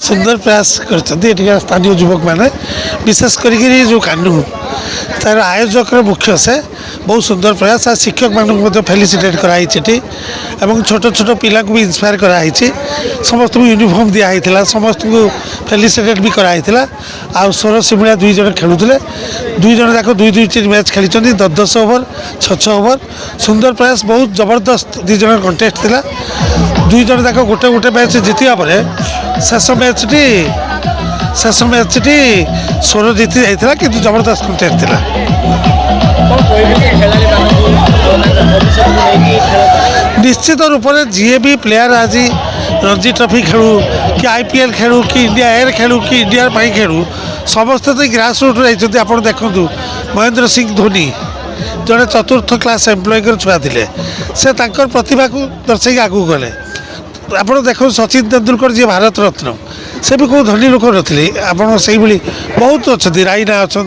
सुंदर प्रयास कर स्थानीय युवक मैंने विशेषकर जो कानून तार आयोजक मुख्य से बहुत सुंदर प्रयास आ शिक्षक मानक फेलिसीटेट कराई छोट छोट पिला भी इन्स्पायर कराई समस्त को यूनिफॉर्म दिखाई समस्त को फेलिसीटेट भी कराई आ सोर सिमुलिया दुई जन खेलुले दुई जन जाक दुई दुई टी मैच खेली 10-10 ओवर 6-6 ओवर सुंदर प्रयास बहुत जबरदस्त दुई जन कंटेस्ट थिला दुई जन जाक गोटे गोटे मैच जीतिया पर शेष मैच टी सोर जीति जाता कि जबरदस्त कंटेस्ट थिला निश्चित रूप से जी भी प्लेयर आज रणजी ट्रॉफी खेलू कि आईपीएल खेलू कि इंडिया एयर खेलू कि इंडिया खेलू समस्त तो ग्रास रूट जाइए आप देखूँ महेंद्र सिंह धोनी जड़े चतुर्थ क्लास एम्प्लॉय छुआ थे से प्रतिभा को दर्शाई आगू गले आप देखो सचिन तेंदुलकर जी भारत रत्न से भी कौ धनी लोक नी आप बहुत अच्छा रायना अच्छा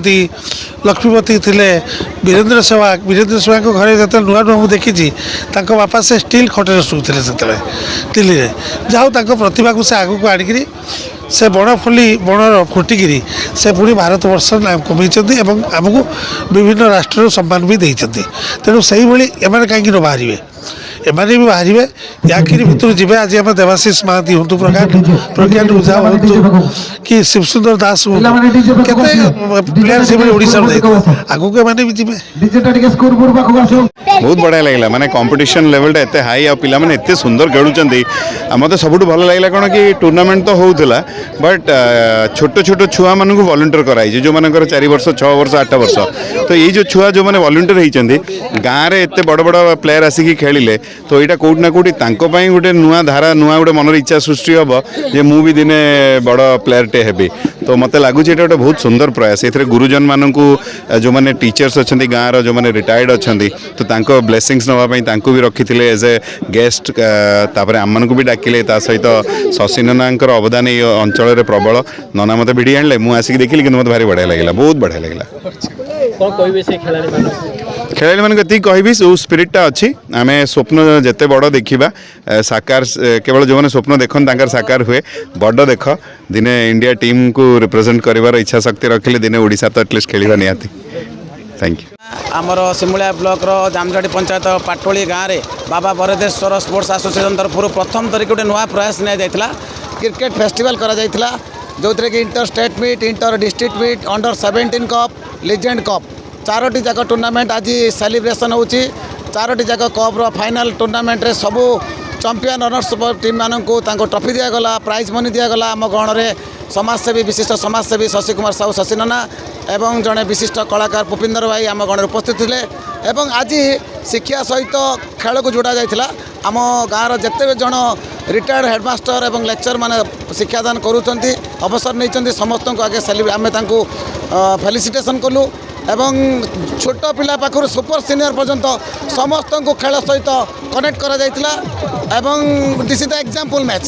लक्ष्मीपति थे वीरेंद्र सहवाग घरे जो नुआ नुआ मुझे देखी बापा से स्टील खटे शुते से दिल्ली में जहाँ प्रतिभा को से आगू आणिकी से बण फुटिकी से पुणी भारत वर्ष नाम कमी आमको विभिन्न राष्ट्र सम्मान भी देते तेणु से एम कहीं न बाहर एमाने भी बाहर याकि भितर जी आज आम देवाशीष महाती हूँ प्रज्ञा ओझा हूँ कि शिवसुंदर दास हूँ प्लेयर से आगू के माने भी जी बहुत बढ़िया लगे माने कंपटीशन लेवल टा एत हाई आ पिला माने एत सुंदर खेलुंट मत सब भल लगे कौन कि टूर्नामेंट तो होता बट छोट छोट छुआ मान वॉलंटियर कराई जो मान 4 वर्ष 6 वर्ष 8 वर्ष तो ये जो छुआ जो मैंने वॉलंटियर होती गाँव में एत बड़ बड़ प्लेयर आसिक खेलिले तो यहाँ कौटि ना कौटि गोटे नुआ धारा नुआ गोटे मनर इच्छा सृष्टि हम जे मु भी दिने बड़ प्लेयर टे हेबी तो मत लगुच ये गोटे बहुत सुंदर प्रयास ये गुरुजन मानक जो मैंने टीचर्स अच्छा गाँव जो मैंने रिटायर्ड अच्छा तो ब्लेसिंग्स नापी भी रखी थे एज ए गेस्ट आम भी डाकिले सहित शशि नना अवदान ये अंचल प्रबल नना मत भिड़ी आने मुझे आसिक देखिली कि मत भारी बढ़िया लगे बहुत बढ़िया लगे खेलाड़ी मान कहि जो स्पिरिटा अच्छी आम स्वप्न जिते बड़ देखा साकार केवल जो मैंने स्वप्न देखन साकार हुए बड़ देख दिने इंडिया टीम को रिप्रेजेंट कर इच्छा शक्ति रखिले दिने ओडिशा तो एटलिस्ट खेल निहाती थैंक यू आमर सिमुलिया ब्लॉक जामझाड़ी पंचायत पाटोली गाँव में बाबा बरेदेश्वर स्पोर्ट्स एसोसिएशन तरफ प्रथम तरीक गोटे नुआ प्रयास नि क्रिकेट फेस्टिवल करा जो थे कि inter state meet inter district meet under 17 cup legend cup 4टी जाक टूर्नामेंट आज सेलिब्रेशन हो 4टी जाक कप्र फाइनाल टूर्नामेंट रे सबू चंपियन रनर्स टीम मानक ट्रॉफी दिगला प्राइज मनी दिगला आम गण में समाजसेवी विशिष्ट समाजसेवी शशि कुमार साहू शशि नना एवं जड़े विशिष्ट कलाकार पुपिंदर भाई आम गण उपस्थित थे एवं आज शिक्षा सहित खेल को जोड़ा जाइए आम गाँव जिते जन रिटायर्ड हेडमास्टर एवं लेक्चर माने शिक्षादान करुँच अवसर नहीं समस्त को आगे आम फेलिसिटेशन कलु एवं छोट पिला पाखर सुपर सीनियर पर्यंत समस्त को खेल सहित कनेक्ट करा एवं this is the example match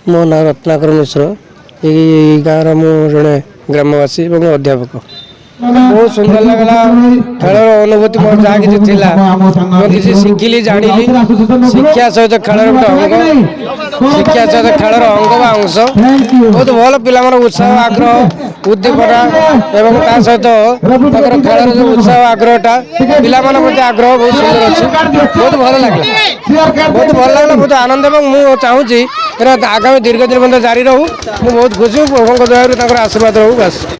मो ना रत्नाकर मिश्र ये गाँव मु जड़े ग्रामवासी और अध्यापक बहुत सुंदर लगला खेलर अनुभूति मोर जहाँ कि किसी शिखिली जानी शिक्षा सहित खेलर गोटे अंग शिक्षा सहित खेलर अंग बा अंश बहुत भल पिला उत्साह आग्रह उद्दीपना एवं ता सहित खेलर जो उत्साह आग्रहटा पिला आग्रह बहुत सुंदर अच्छे बहुत भल लगला बहुत आनंद मुझे चाहूँगी आगामी दीर्घ दिन जारी रहू बहुत खुशी प्रभु दया आशीर्वाद रहू बस।